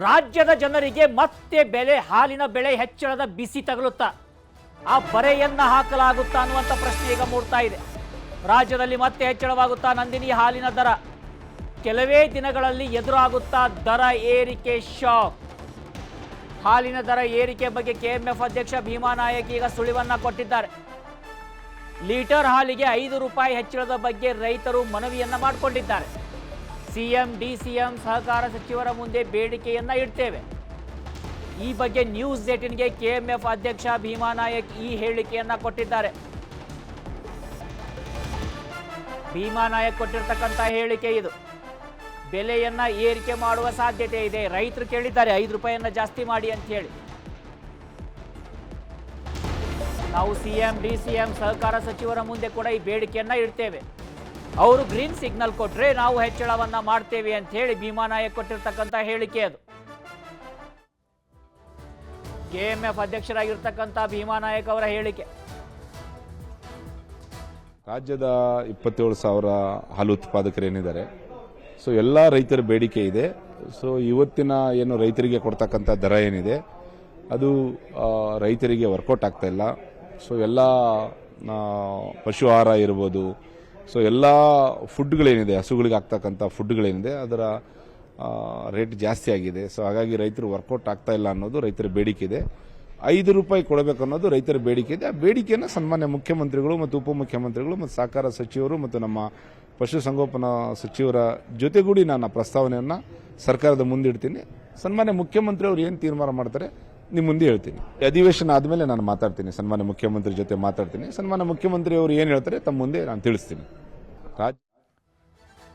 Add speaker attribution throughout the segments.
Speaker 1: ರಾಜ್ಯದ ಜನರಿಗೆ ಮತ್ತೆ ಹಾಲಿನ ಬೆಲೆ ಹೆಚ್ಚಳದ ಬಿಸಿ ತಗಲುತ್ತಾ ಆ ಬರೆಯನ್ನ ಹಾಕಲಾಗುತ್ತಾ ಅನ್ನುವಂಥ ಪ್ರಶ್ನೆ ಈಗ ಮೂಡ್ತಾ ಇದೆ. ರಾಜ್ಯದಲ್ಲಿ ಮತ್ತೆ ಹೆಚ್ಚಳವಾಗುತ್ತಾ ನಂದಿನಿ ಹಾಲಿನ ದರ? ಕೆಲವೇ ದಿನಗಳಲ್ಲಿ ಎದುರಾಗುತ್ತಾ ದರ ಏರಿಕೆ ಶಾಕ್. ಹಾಲಿನ ದರ ಏರಿಕೆ ಬಗ್ಗೆ ಕೆಎಂಎಫ್ ಅಧ್ಯಕ್ಷ ಭೀಮಾ ನಾಯಕ್ ಈಗ ಸುಳಿವನ್ನ ಕೊಟ್ಟಿದ್ದಾರೆ. ಲೀಟರ್ ಹಾಲಿಗೆ 5 ರೂಪಾಯಿ ಹೆಚ್ಚಳದ ಬಗ್ಗೆ ರೈತರು ಮನವಿಯನ್ನ ಮಾಡಿಕೊಂಡಿದ್ದಾರೆ. ಸಿಎಂ ಡಿಸಿಎಂ ಸಹಕಾರ ಸಚಿವರ ಮುಂದೆ ಬೇಡಿಕೆಯನ್ನ ಇಡ್ತೇವೆ. ಈ ಬಗ್ಗೆ ನ್ಯೂಸ್ 18ಗೆ ಕೆಎಂಎಫ್ ಅಧ್ಯಕ್ಷ ಭೀಮಾ ನಾಯಕ್ ಈ ಹೇಳಿಕೆಯನ್ನ ಕೊಟ್ಟಿದ್ದಾರೆ. ಭೀಮಾ ನಾಯಕ್ ಕೊಟ್ಟಿರ್ತಕ್ಕಂಥ ಹೇಳಿಕೆ ಇದು. ಬೆಲೆಯನ್ನ ಏರಿಕೆ ಮಾಡುವ ಸಾಧ್ಯತೆ ಇದೆ. ರೈತರು ಕೇಳಿದ್ದಾರೆ 5 ರೂಪಾಯಿಯನ್ನ ಜಾಸ್ತಿ ಮಾಡಿ ಅಂತ ಹೇಳಿ. ನಾವು ಸಿಎಂ ಡಿಸಿಎಂ ಸಹಕಾರ ಸಚಿವರ ಮುಂದೆ ಕೂಡ ಈ ಬೇಡಿಕೆಯನ್ನ ಇಡ್ತೇವೆ. ಅವರು ಗ್ರೀನ್ ಸಿಗ್ನಲ್ ಕೊಟ್ರೆ ನಾವು ಹೆಚ್ಚಳವನ್ನ ಮಾಡ್ತೇವೆ ಅಂತ ಹೇಳಿ ಭೀಮಾ ನಾಯಕ್ ಕೊಟ್ಟಿರ್ತಕ್ಕಂಥ ಹೇಳಿಕೆ ಅದು. ಕೆಎಂಎಫ್ ಅಧ್ಯಕ್ಷರಾಗಿರ್ತಕ್ಕಂಥ ಭೀಮಾ ನಾಯಕ್ ಅವರ ಹೇಳಿಕೆ.
Speaker 2: ರಾಜ್ಯದ 27,000 ಹಾಲು ಉತ್ಪಾದಕರೇನಿದ್ದಾರೆ, ಸೊ ಎಲ್ಲ ರೈತರ ಬೇಡಿಕೆ ಇದೆ. ಸೊ ಇವತ್ತಿನ ಏನು ರೈತರಿಗೆ ಕೊಡ್ತಕ್ಕಂಥ ದರ ಏನಿದೆ ಅದು ರೈತರಿಗೆ ವರ್ಕೌಟ್ ಆಗ್ತಾ ಇಲ್ಲ. ಸೊ ಎಲ್ಲ ಪಶು ಆಹಾರ ಇರ್ಬೋದು, ಸೊ ಎಲ್ಲ ಫುಡ್ಗಳೇನಿದೆ, ಹಸುಗಳಿಗೆ ಆಗ್ತಕ್ಕಂಥ ಫುಡ್ಗಳೇನಿದೆ ಅದರ ರೇಟ್ ಜಾಸ್ತಿ ಆಗಿದೆ. ಸೊ ಹಾಗಾಗಿ ರೈತರು ವರ್ಕೌಟ್ ಆಗ್ತಾ ಇಲ್ಲ ಅನ್ನೋದು ರೈತರ ಬೇಡಿಕೆ ಇದೆ. 5 ರೂಪಾಯಿ ಕೊಡಬೇಕು ಅನ್ನೋದು ರೈತರ ಬೇಡಿಕೆ ಇದೆ. ಆ ಬೇಡಿಕೆಯನ್ನು ಸನ್ಮಾನ್ಯ ಮುಖ್ಯಮಂತ್ರಿಗಳು ಮತ್ತು ಉಪಮುಖ್ಯಮಂತ್ರಿಗಳು ಮತ್ತು ಸಹಕಾರ ಸಚಿವರು ಮತ್ತು ನಮ್ಮ ಪಶುಸಂಗೋಪನಾ ಸಚಿವರ ಜೊತೆಗೂಡಿ ನಾನು ಪ್ರಸ್ತಾವನೆಯನ್ನು ಸರ್ಕಾರದ ಮುಂದಿಡ್ತೀನಿ. ಸನ್ಮಾನ್ಯ ಮುಖ್ಯಮಂತ್ರಿಯವರು ಏನು ತೀರ್ಮಾನ ಮಾಡ್ತಾರೆ ನಿಮ್ಮ ಮುಂದೆ ಹೇಳ್ತೀನಿ. ಅಧಿವೇಶನ ಆದಮೇಲೆ ನಾನು ಮಾತಾಡ್ತೀನಿ, ಸನ್ಮಾನ್ಯ ಮುಖ್ಯಮಂತ್ರಿ ಜೊತೆ ಮಾತಾಡ್ತೀನಿ. ಸನ್ಮಾನ್ಯ ಮುಖ್ಯಮಂತ್ರಿ ಅವರು ಏನು ಹೇಳ್ತಾರೆ ತಮ್ಮ ಮುಂದೆ ನಾನು ತಿಳಿಸ್ತೀನಿ.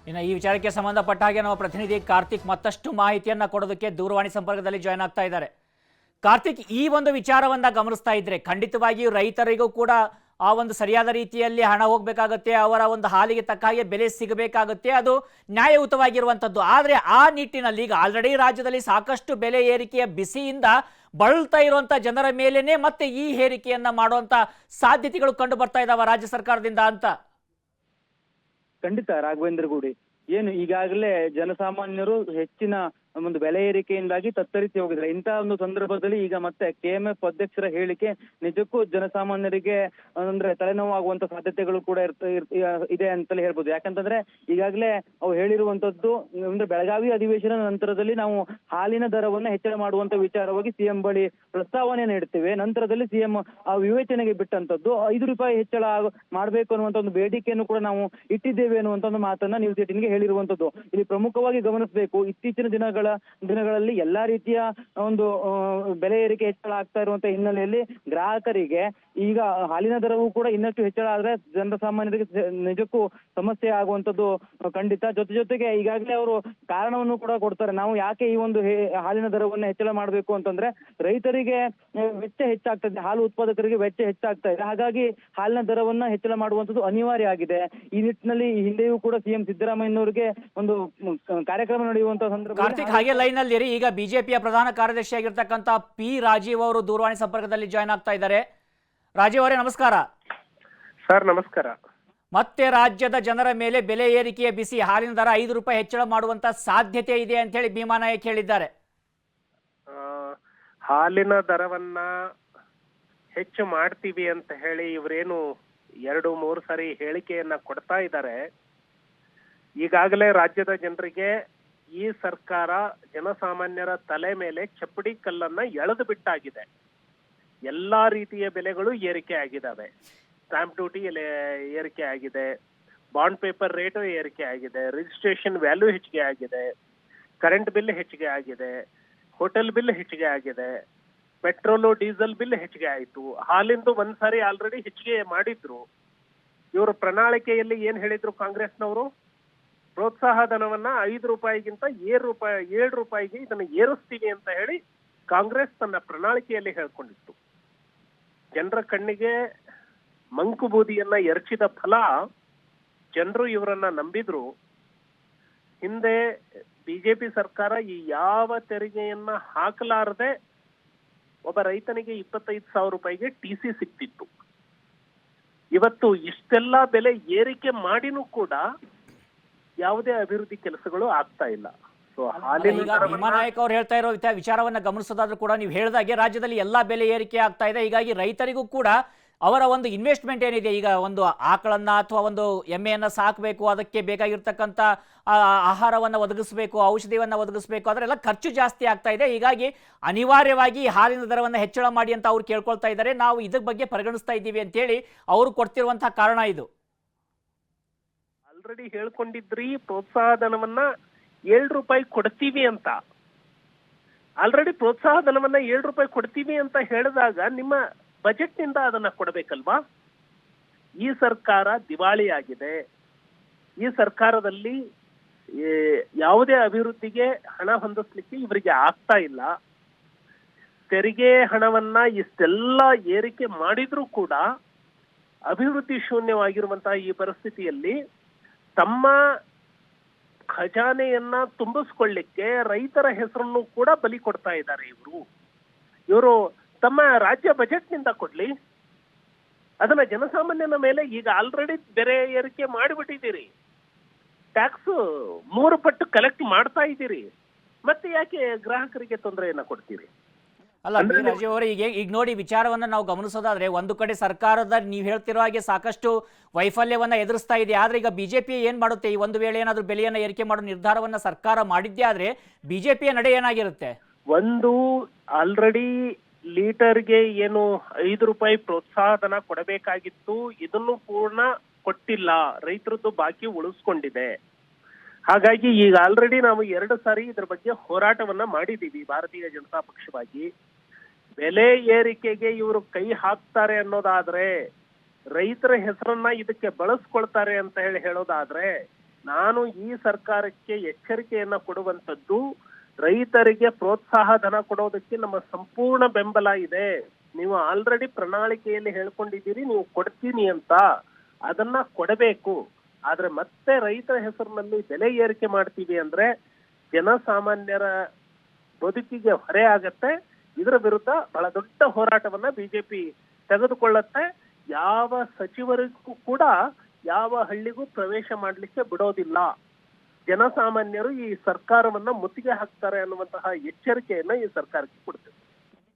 Speaker 1: ಇನ್ನು ಈ ವಿಚಾರಕ್ಕೆ ಸಂಬಂಧಪಟ್ಟ ಹಾಗೆ ನಮ್ಮ ಪ್ರತಿನಿಧಿ ಕಾರ್ತಿಕ್ ಮತ್ತಷ್ಟು ಮಾಹಿತಿಯನ್ನ ಕೊಡೋದಕ್ಕೆ ದೂರವಾಣಿ ಸಂಪರ್ಕದಲ್ಲಿ ಜಾಯ್ನ್ ಆಗ್ತಾ ಇದ್ದಾರೆ. ಕಾರ್ತಿಕ್, ಈ ಒಂದು ವಿಚಾರವನ್ನ ಗಮನಿಸ್ತಾ ಇದ್ರೆ ಖಂಡಿತವಾಗಿಯೂ ರೈತರಿಗೂ ಕೂಡ ಆ ಒಂದು ಸರಿಯಾದ ರೀತಿಯಲ್ಲಿ ಹಣ ಹೋಗಬೇಕಾಗುತ್ತೆ, ಅವರ ಒಂದು ಹಾಲಿಗೆ ತಕ್ಕ ಹಾಗೆ ಬೆಲೆ ಸಿಗಬೇಕಾಗುತ್ತೆ, ಅದು ನ್ಯಾಯಯುತವಾಗಿರುವಂಥದ್ದು. ಆದರೆ ಆ ನಿಟ್ಟಿನಲ್ಲಿ ಈಗ ಆಲ್ರೆಡಿ ರಾಜ್ಯದಲ್ಲಿ ಸಾಕಷ್ಟು ಬೆಲೆ ಏರಿಕೆಯ ಬಿಸಿಯಿಂದ ಬಳಲ್ತಾ ಇರುವಂಥ ಜನರ ಮೇಲೇನೆ ಮತ್ತೆ ಈ ಏರಿಕೆಯನ್ನ ಮಾಡುವಂತ ಸಾಧ್ಯತೆಗಳು ಕಂಡು ಬರ್ತಾ ಇದಾವ ರಾಜ್ಯ ಸರ್ಕಾರದಿಂದ ಅಂತ?
Speaker 3: ಖಂಡಿತ ರಾಘವೇಂದ್ರ ಗೂಡಿ, ಏನು ಈಗಾಗಲೇ ಜನಸಾಮಾನ್ಯರು ಹೆಚ್ಚಿನ ಒಂದು ಬೆಲೆ ಏರಿಕೆಯಿಂದಾಗಿ ತತ್ತರಿಸಿ ಹೋಗಿದ್ದಾರೆ. ಇಂತಹ ಒಂದು ಸಂದರ್ಭದಲ್ಲಿ ಈಗ ಮತ್ತೆ ಕೆಎಂಎಫ್ ಅಧ್ಯಕ್ಷರ ಹೇಳಿಕೆ ನಿಜಕ್ಕೂ ಜನಸಾಮಾನ್ಯರಿಗೆ ಅಂದ್ರೆ ತಲೆನೋವಾಗುವಂತ ಸಾಧ್ಯತೆಗಳು ಕೂಡ ಇದೆ ಅಂತಲೇ ಹೇಳ್ಬೋದು. ಯಾಕಂತಂದ್ರೆ ಈಗಾಗಲೇ ಅವು ಹೇಳಿರುವಂತದ್ದು ಅಂದ್ರೆ ಬೆಳಗಾವಿ ಅಧಿವೇಶನ ನಂತರದಲ್ಲಿ ನಾವು ಹಾಲಿನ ದರವನ್ನ ಹೆಚ್ಚಳ ಮಾಡುವಂತ ವಿಚಾರವಾಗಿ ಸಿಎಂ ಬಳಿ ಪ್ರಸ್ತಾವನೆಯನ್ನು ಇಡ್ತೇವೆ. ನಂತರದಲ್ಲಿ ಸಿಎಂ ಆ ವಿವೇಚನೆಗೆ ಬಿಟ್ಟಂತದ್ದು 5 ರೂಪಾಯಿ ಹೆಚ್ಚಳ ಮಾಡಬೇಕು ಅನ್ನುವಂತ ಒಂದು ಬೇಡಿಕೆಯನ್ನು ಕೂಡ ನಾವು ಇಟ್ಟಿದ್ದೇವೆ ಅನ್ನುವಂತ ಒಂದು ಮಾತನ್ನ ನ್ಯೂಸ್ 18ಗೆ ಹೇಳಿರುವಂತದ್ದು. ಇಲ್ಲಿ ಪ್ರಮುಖವಾಗಿ ಗಮನಿಸಬೇಕು, ಇತ್ತೀಚಿನ ದಿನಗಳಲ್ಲಿ ಎಲ್ಲಾ ರೀತಿಯ ಒಂದು ಬೆಲೆ ಏರಿಕೆ ಹೆಚ್ಚಳ ಆಗ್ತಾ ಇರುವಂತಹ ಹಿನ್ನೆಲೆಯಲ್ಲಿ ಗ್ರಾಹಕರಿಗೆ ಈಗ ಹಾಲಿನ ದರವೂ ಕೂಡ ಇನ್ನಷ್ಟು ಹೆಚ್ಚಳ ಆದ್ರೆ ಜನಸಾಮಾನ್ಯರಿಗೆ ನಿಜಕ್ಕೂ ಸಮಸ್ಯೆ ಆಗುವಂತದ್ದು ಖಂಡಿತ. ಜೊತೆಗೆ ಈಗಾಗಲೇ ಅವರು ಕಾರಣವನ್ನು ಕೂಡ ಕೊಡ್ತಾರೆ. ನಾವು ಯಾಕೆ ಈ ಒಂದು ಹಾಲಿನ ದರವನ್ನ ಹೆಚ್ಚಳ ಮಾಡಬೇಕು ಅಂತಂದ್ರೆ ರೈತರಿಗೆ ವೆಚ್ಚ ಹೆಚ್ಚಾಗ್ತದೆ, ಹಾಲು ಉತ್ಪಾದಕರಿಗೆ ವೆಚ್ಚ ಹೆಚ್ಚಾಗ್ತಾ ಇದೆ. ಹಾಗಾಗಿ ಹಾಲಿನ ದರವನ್ನ ಹೆಚ್ಚಳ ಮಾಡುವಂತದ್ದು ಅನಿವಾರ್ಯ ಆಗಿದೆ. ಈ ನಿಟ್ಟಿನಲ್ಲಿ ಹಿಂದೆಯೂ ಕೂಡ ಸಿಎಂ ಸಿದ್ದರಾಮಯ್ಯನವರಿಗೆ ಒಂದು ಕಾರ್ಯಕ್ರಮ ನಡೆಯುವಂತಹ ಸಂದರ್ಭ.
Speaker 1: ಹಾಗೆ ಲೈನ್ ಅಲ್ಲಿ ಈಗ ಬಿಜೆಪಿಯ ಪ್ರಧಾನ ಕಾರ್ಯದರ್ಶಿ ಆಗಿರ್ತಕ್ಕಂಥ ಪಿ ರಾಜೀವ್ ಅವರು ದೂರವಾಣಿ ಸಂಪರ್ಕದಲ್ಲಿ ಜಾಯ್ನ್ ಆಗ್ತಾ ಇದ್ದಾರೆ. ರಾಜೀವ್ ಅವರೇ ನಮಸ್ಕಾರ.
Speaker 4: ಸರ್ ನಮಸ್ಕಾರ.
Speaker 1: ಮತ್ತೆ ರಾಜ್ಯದ ಜನರ ಮೇಲೆ ಬೆಲೆ ಏರಿಕೆಯ ಬಿಸಿ, ಹಾಲಿನ ದರ 5 ರೂಪಾಯಿ ಹೆಚ್ಚಳ ಮಾಡುವಂತ ಸಾಧ್ಯತೆ ಇದೆ ಅಂತ ಹೇಳಿ ಭೀಮಾ ನಾಯಕ್ ಹೇಳಿದ್ದಾರೆ.
Speaker 4: ಹಾಲಿನ ದರವನ್ನ ಹೆಚ್ಚು ಮಾಡ್ತೀವಿ ಅಂತ ಹೇಳಿ ಇವರೇನು 2-3 ಸಾರಿ ಹೇಳಿಕೆಯನ್ನ ಕೊಡ್ತಾ ಇದ್ದಾರೆ. ಈಗಾಗಲೇ ರಾಜ್ಯದ ಜನರಿಗೆ ಈ ಸರ್ಕಾರ ಜನಸಾಮಾನ್ಯರ ತಲೆ ಮೇಲೆ ಚಪ್ಪಡಿ ಕಲ್ಲನ್ನ ಎಳೆದು ಬಿಟ್ಟಾಗಿದೆ. ಎಲ್ಲಾ ರೀತಿಯ ಬೆಲೆಗಳು ಏರಿಕೆ ಆಗಿದ್ದಾವೆ. ಸ್ಟಾಂಪ್ ಡ್ಯೂಟಿ ಏರಿಕೆ ಆಗಿದೆ, ಬಾಂಡ್ ಪೇಪರ್ ರೇಟು ಏರಿಕೆ ಆಗಿದೆ, ರಿಜಿಸ್ಟ್ರೇಷನ್ ವ್ಯಾಲ್ಯೂ ಹೆಚ್ಚಿಗೆ ಆಗಿದೆ, ಕರೆಂಟ್ ಬಿಲ್ ಹೆಚ್ಚಿಗೆ ಆಗಿದೆ, ಹೋಟೆಲ್ ಬಿಲ್ ಹೆಚ್ಚಿಗೆ ಆಗಿದೆ, ಪೆಟ್ರೋಲು ಡೀಸೆಲ್ ಬಿಲ್ ಹೆಚ್ಚಿಗೆ ಆಯಿತು. ಹಾಲಿಂದು ಒಂದ್ಸಾರಿ ಆಲ್ರೆಡಿ ಹೆಚ್ಚಿಗೆ ಮಾಡಿದ್ರು. ಇವರು ಪ್ರಣಾಳಿಕೆಯಲ್ಲಿ ಏನ್ ಹೇಳಿದ್ರು ಕಾಂಗ್ರೆಸ್ನವರು? ಪ್ರೋತ್ಸಾಹ ಧನವನ್ನ 5 ರೂಪಾಯಿಗಿಂತ 7 ರೂಪಾಯಿಗೆ ಇದನ್ನು ಏರಿಸ್ತೀವಿ ಅಂತ ಹೇಳಿ ಕಾಂಗ್ರೆಸ್ ತನ್ನ ಪ್ರಣಾಳಿಕೆಯಲ್ಲಿ ಹೇಳ್ಕೊಂಡಿತ್ತು. ಜನರ ಕಣ್ಣಿಗೆ ಮಂಕು ಬೂದಿಯನ್ನ ಎರಚಿದ ಫಲ ಜನರು ಇವರನ್ನ ನಂಬಿದ್ರು. ಹಿಂದೆ ಬಿಜೆಪಿ ಸರ್ಕಾರ ಈ ಯಾವ ತೆರಿಗೆಯನ್ನ ಹಾಕಲಾರದೆ ಒಬ್ಬ ರೈತನಿಗೆ 25,000 ರೂಪಾಯಿಗೆ ಟಿಸಿ ಸಿಕ್ತಿತ್ತು. ಇವತ್ತು ಇಷ್ಟೆಲ್ಲ ಬೆಲೆ ಏರಿಕೆ ಮಾಡಿನೂ ಕೂಡ ಯಾವುದೇ ಅಭಿವೃದ್ಧಿ ಕೆಲಸಗಳು ಆಗ್ತಾ ಇಲ್ಲ. ಸೊ ಸೊ ಹಾಲಿನ
Speaker 1: ಈಗ ಭೀಮಾನಾಯಕ್ ಅವ್ರು ಹೇಳ್ತಾ ಇರೋ ವಿಚಾರವನ್ನ ಗಮನಿಸೋದಾದ್ರೂ ಕೂಡ ನೀವು ಹೇಳಿದಾಗೆ ರಾಜ್ಯದಲ್ಲಿ ಎಲ್ಲಾ ಬೆಲೆ ಏರಿಕೆ ಆಗ್ತಾ ಇದೆ. ಹೀಗಾಗಿ ರೈತರಿಗೂ ಕೂಡ ಅವರ ಒಂದು ಇನ್ವೆಸ್ಟ್ಮೆಂಟ್ ಏನಿದೆ, ಈಗ ಒಂದು ಆಕಳನ್ನ ಅಥವಾ ಒಂದು ಎಮ್ಮೆಯನ್ನ ಸಾಕಬೇಕು, ಅದಕ್ಕೆ ಬೇಕಾಗಿರ್ತಕ್ಕಂಥ ಆಹಾರವನ್ನು ಒದಗಿಸಬೇಕು, ಔಷಧಿಯನ್ನು ಒದಗಿಸಬೇಕು, ಅದರೆಲ್ಲ ಖರ್ಚು ಜಾಸ್ತಿ ಆಗ್ತಾ ಇದೆ. ಹೀಗಾಗಿ ಅನಿವಾರ್ಯವಾಗಿ ಹಾಲಿನ ದರವನ್ನು ಹೆಚ್ಚಳ ಮಾಡಿ ಅಂತ ಅವ್ರು ಕೇಳ್ಕೊಳ್ತಾ ಇದ್ದಾರೆ. ನಾವು ಇದ್ರ ಬಗ್ಗೆ ಪರಿಗಣಿಸ್ತಾ ಇದ್ದೀವಿ ಅಂತೇಳಿ ಅವರು ಕೊಡ್ತಿರುವಂತಹ ಕಾರಣ ಇದು.
Speaker 4: ಆಲ್ರೆಡಿ ಹೇಳ್ಕೊಂಡಿದ್ರಿ ಪ್ರೋತ್ಸಾಹಧನವನ್ನ ₹7 ಕೊಡ್ತೀವಿ ಅಂತ. ಆಲ್ರೆಡಿ ಪ್ರೋತ್ಸಾಹಧನವನ್ನ ₹7 ಕೊಡ್ತೀವಿ ಅಂತ ಹೇಳಿದಾಗ ನಿಮ್ಮ ಬಜೆಟ್ ನಿಂದ ಅದನ್ನ ಕೊಡಬೇಕಲ್ವಾ? ಈ ಸರ್ಕಾರ ದಿವಾಳಿ ಆಗಿದೆ. ಈ ಸರ್ಕಾರದಲ್ಲಿ ಯಾವುದೇ ಅಭಿವೃದ್ಧಿಗೆ ಹಣ ಹೊಂದಿಸ್ಲಿಕ್ಕೆ ಇವರಿಗೆ ಆಗ್ತಾ ಇಲ್ಲ. ತೆರಿಗೆ ಹಣವನ್ನ ಇಷ್ಟೆಲ್ಲ ಏರಿಕೆ ಮಾಡಿದ್ರೂ ಕೂಡ ಅಭಿವೃದ್ಧಿ ಶೂನ್ಯವಾಗಿರುವಂತಹ ಈ ಪರಿಸ್ಥಿತಿಯಲ್ಲಿ ತಮ್ಮ ಖಜಾನೆಯನ್ನ ತುಂಬಿಸ್ಕೊಳ್ಳಿಕ್ಕೆ ರೈತರ ಹೆಸರನ್ನು ಕೂಡ ಬಲಿ ಕೊಡ್ತಾ ಇದ್ದಾರೆ. ಇವರು ತಮ್ಮ ರಾಜ್ಯ ಬಜೆಟ್ ನಿಂದ ಕೊಡ್ಲಿ, ಅದನ್ನ ಜನಸಾಮಾನ್ಯನ ಮೇಲೆ ಈಗ ಆಲ್ರೆಡಿ ಬೆಲೆ ಏರಿಕೆ ಮಾಡಿಬಿಟ್ಟಿದ್ದೀರಿ. ಟ್ಯಾಕ್ಸ್ 3 ಪಟ್ಟು ಕಲೆಕ್ಟ್ ಮಾಡ್ತಾ ಇದ್ದೀರಿ. ಮತ್ತೆ ಯಾಕೆ ಗ್ರಾಹಕರಿಗೆ ತೊಂದರೆಯನ್ನ ಕೊಡ್ತೀರಿ?
Speaker 1: ಅಲ್ಲ ರಾಜೀವ್ ಅವರೇ, ಈಗ ನೋಡಿ ವಿಚಾರವನ್ನ ನಾವು ಗಮನಿಸೋದಾದ್ರೆ ಒಂದು ಕಡೆ ಸರ್ಕಾರದ ನೀವು ಹೇಳ್ತಿರೋ ಹಾಗೆ ಸಾಕಷ್ಟು ವೈಫಲ್ಯವನ್ನ ಎದುರಿಸ್ತಾ ಇದೆ. ಆದ್ರೆ ಈಗ ಬಿಜೆಪಿ ಏನ್ ಮಾಡುತ್ತೆ, ಈ ಒಂದು ವೇಳೆ ಏನಾದ್ರೂ ಬೆಲೆಯನ್ನ ಏರಿಕೆ ಮಾಡೋ ನಿರ್ಧಾರವನ್ನ ಸರ್ಕಾರ ಮಾಡಿದ್ದೇ ಆದ್ರೆ ಬಿಜೆಪಿಯ ನಡೆ ಏನಾಗಿರುತ್ತೆ?
Speaker 4: ಒಂದು ಆಲ್ರೆಡಿ ಲೀಟರ್ಗೆ ಏನು ₹5 ಪ್ರೋತ್ಸಾಹಧನ ಕೊಡಬೇಕಾಗಿತ್ತು, ಇದನ್ನು ಪೂರ್ಣ ಕೊಟ್ಟಿಲ್ಲ. ರೈತರದ್ದು ಬಾಕಿ ಉಳಿಸ್ಕೊಂಡಿದೆ. ಹಾಗಾಗಿ ಈಗ ಆಲ್ರೆಡಿ ನಾವು 2 ಸಾರಿ ಇದ್ರ ಬಗ್ಗೆ ಹೋರಾಟವನ್ನ ಮಾಡಿದೀವಿ ಭಾರತೀಯ ಜನತಾ ಪಕ್ಷವಾಗಿ. ಬೆಲೆ ಏರಿಕೆಗೆ ಇವರು ಕೈ ಹಾಕ್ತಾರೆ ಅನ್ನೋದಾದ್ರೆ, ರೈತರ ಹೆಸರನ್ನ ಇದಕ್ಕೆ ಬಳಸ್ಕೊಳ್ತಾರೆ ಅಂತ ಹೇಳೋದಾದ್ರೆ, ನಾನು ಈ ಸರ್ಕಾರಕ್ಕೆ ಎಚ್ಚರಿಕೆಯನ್ನ ಕೊಡುವಂತದ್ದು, ರೈತರಿಗೆ ಪ್ರೋತ್ಸಾಹ ಧನ ಕೊಡೋದಕ್ಕೆ ನಮ್ಮ ಸಂಪೂರ್ಣ ಬೆಂಬಲ ಇದೆ. ನೀವು ಆಲ್ರೆಡಿ ಪ್ರಣಾಳಿಕೆಯಲ್ಲಿ ಹೇಳ್ಕೊಂಡಿದ್ದೀರಿ ನೀವು ಕೊಡ್ತೀನಿ ಅಂತ, ಅದನ್ನ ಕೊಡಬೇಕು. ಆದ್ರೆ ಮತ್ತೆ ರೈತರ ಹೆಸರಿನಲ್ಲಿ ಬೆಲೆ ಏರಿಕೆ ಮಾಡ್ತೀವಿ ಅಂದ್ರೆ ಜನಸಾಮಾನ್ಯರ ಬದುಕಿಗೆ ಹೊರೆ ಆಗತ್ತೆ. ಇದರ ವಿರುದ್ಧ ಬಹಳ ದೊಡ್ಡ ಹೋರಾಟವನ್ನ ಬಿಜೆಪಿ ತೆಗೆದುಕೊಳ್ಳುತ್ತೆ. ಯಾವ ಸಚಿವರಿಗೂ ಕೂಡ ಯಾವ ಹಳ್ಳಿಗೂ ಪ್ರವೇಶ ಮಾಡ್ಲಿಕ್ಕೆ ಬಿಡೋದಿಲ್ಲ. ಜನಸಾಮಾನ್ಯರು ಈ ಸರ್ಕಾರವನ್ನ ಮುತ್ತಿಗೆ ಹಾಕ್ತಾರೆ ಅನ್ನುವಂತಹ ಎಚ್ಚರಿಕೆಯನ್ನ ಈ ಸರ್ಕಾರಕ್ಕೆ ಕೊಡ್ತೇವೆ.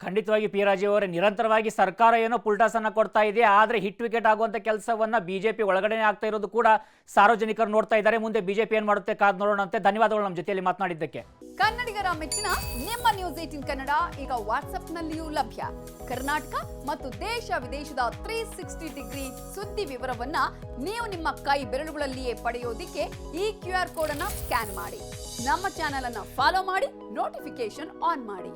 Speaker 1: ಖಂಡಿತವಾಗಿ ಪಿ ರಾಜೀವ್ ಅವರೇ, ನಿರಂತರವಾಗಿ ಸರ್ಕಾರ ಏನೋ ಪುಲ್ಟಾಸನ್ನ ಕೊಡ್ತಾ ಇದೆ, ಆದ್ರೆ ಹಿಟ್ ವಿಕೆಟ್ ಆಗುವಂತ ಕೆಲಸವನ್ನ ಬಿಜೆಪಿ ಒಳಗಡೆ ಆಗ್ತಾ ಇರೋದು ಕೂಡ ಸಾರ್ವಜನಿಕರು ನೋಡ್ತಾ ಇದ್ದಾರೆ. ಮುಂದೆ ಬಿಜೆಪಿ ಏನ್ ಮಾಡುತ್ತೆ ಕಾದ್ ನೋಡೋಣಂತೆ. ಧನ್ಯವಾದಗಳು ನಮ್ಮ ಜೊತೆಯಲ್ಲಿ ಮಾತನಾಡಿದ್ದಕ್ಕೆ.
Speaker 5: ಕನ್ನಡಿಗರ ಮೆಚ್ಚಿನ ನಿಮ್ಮ ನ್ಯೂಸ್ 18 ಕನ್ನಡ ಈಗ ವಾಟ್ಸ್ಆಪ್ನಲ್ಲಿಯೂ ಲಭ್ಯ. ಕರ್ನಾಟಕ ಮತ್ತು ದೇಶ ವಿದೇಶದ 360 ಡಿಗ್ರಿ ಸುದ್ದಿ ವಿವರವನ್ನ ನೀವು ನಿಮ್ಮ ಕೈ ಬೆರಳುಗಳಲ್ಲಿಯೇ ಪಡೆಯೋದಿಕ್ಕೆ ಈ QR ಕೋಡ್ ಅನ್ನ ಸ್ಕ್ಯಾನ್ ಮಾಡಿ. ನಮ್ಮ ಚಾನೆಲ್ ಅನ್ನ ಫಾಲೋ ಮಾಡಿ, ನೋಟಿಫಿಕೇಶನ್ ಆನ್ ಮಾಡಿ.